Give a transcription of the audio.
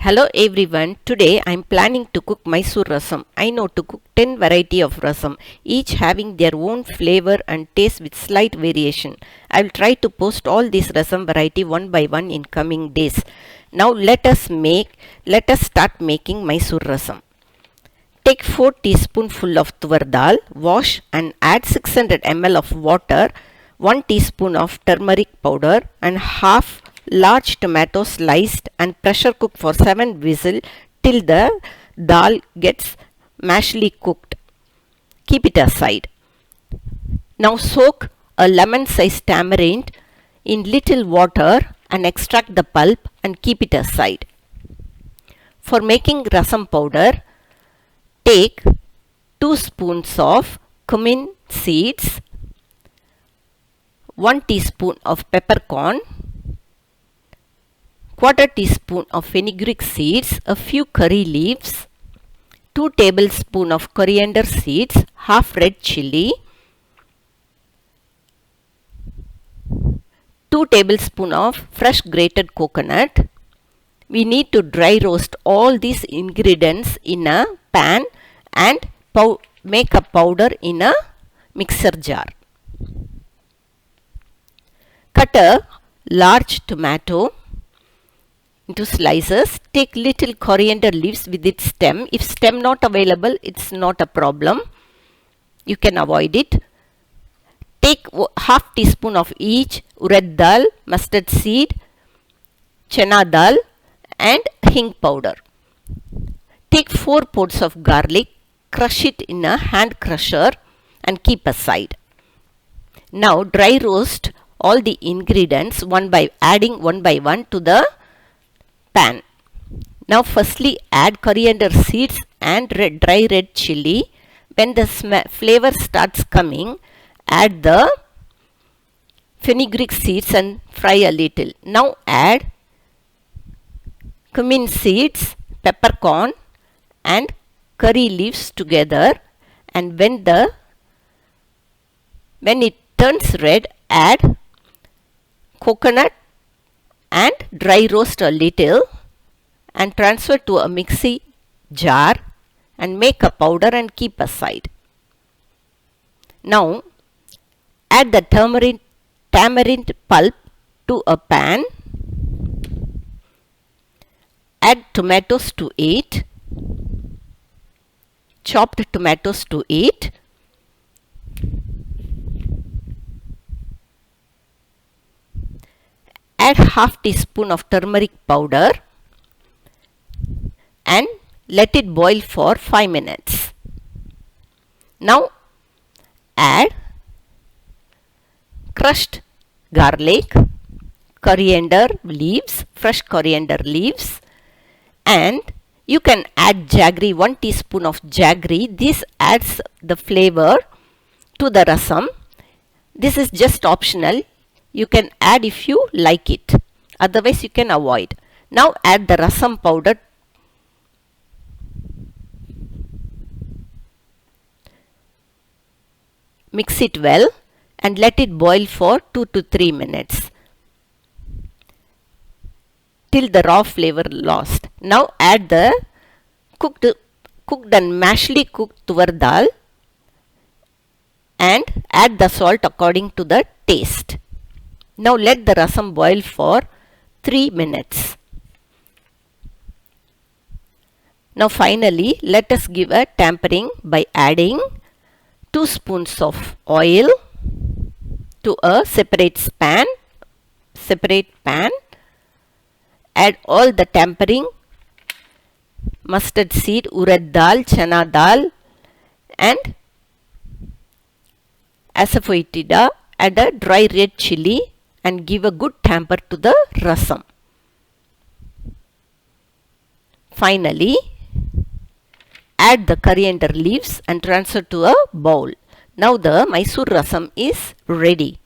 Hello everyone, today I am planning to cook Mysore rasam. I know to cook 10 variety of rasam, each having their own flavor and taste with slight variation. I will try to post all these rasam variety one by one in coming days. Now let us start making Mysore rasam. Take 4 teaspoonful of tuvar dal, wash and add 600 ml of water, 1 teaspoon of turmeric powder and half large tomato sliced and pressure cook for 7 whistles till the dal gets mashly cooked. Keep it aside. Now soak a lemon sized tamarind in little water and extract the pulp and keep it aside. For making rasam powder, take 2 spoons of cumin seeds, 1 teaspoon of peppercorn, quarter teaspoon of fenugreek seeds, a few curry leaves, 2 tablespoons of coriander seeds, half red chili, 2 tablespoons of fresh grated coconut. We need to dry roast all these ingredients in a pan and make a powder in a mixer jar. Cut a large tomato into slices. Take little coriander leaves with its stem. If stem not available, it's not a problem. You can avoid it. Take half teaspoon of each urad dal, mustard seed, chana dal and hing powder. Take 4 pods of garlic, crush it in a hand crusher and keep aside. Now dry roast all the ingredients adding one by one to the pan. Now firstly add coriander seeds and dry red chili. When the flavor starts coming, add the fenugreek seeds and fry a little. Now add cumin seeds, peppercorn and curry leaves together, and when it turns red, add coconut and dry roast a little and transfer to a mixie jar and make a powder and keep aside. Now add the tamarind pulp to a pan. Add tomatoes to it, chopped tomatoes to it, add half teaspoon of turmeric powder and let it boil for 5 minutes. Now add crushed garlic, coriander leaves, fresh coriander leaves, and you can add jaggery, 1 teaspoon of jaggery. This adds the flavor to the rasam. This is just optional. You can add if you like it. Otherwise you can avoid. Now add the rasam powder. Mix it well and let it boil for 2 to 3 minutes till the raw flavor lost. Now add the cooked and mashly cooked tuvar dal and add the salt according to the taste. Now let the rasam boil for 3 minutes. Now finally let us give a tempering by adding 2 spoons of oil to a separate pan. Add all the tempering, mustard seed, urad dal, chana dal and asafoetida. Add a dry red chili and give a good temper to the rasam. Finally, add the coriander leaves and transfer to a bowl. Now the Mysore rasam is ready.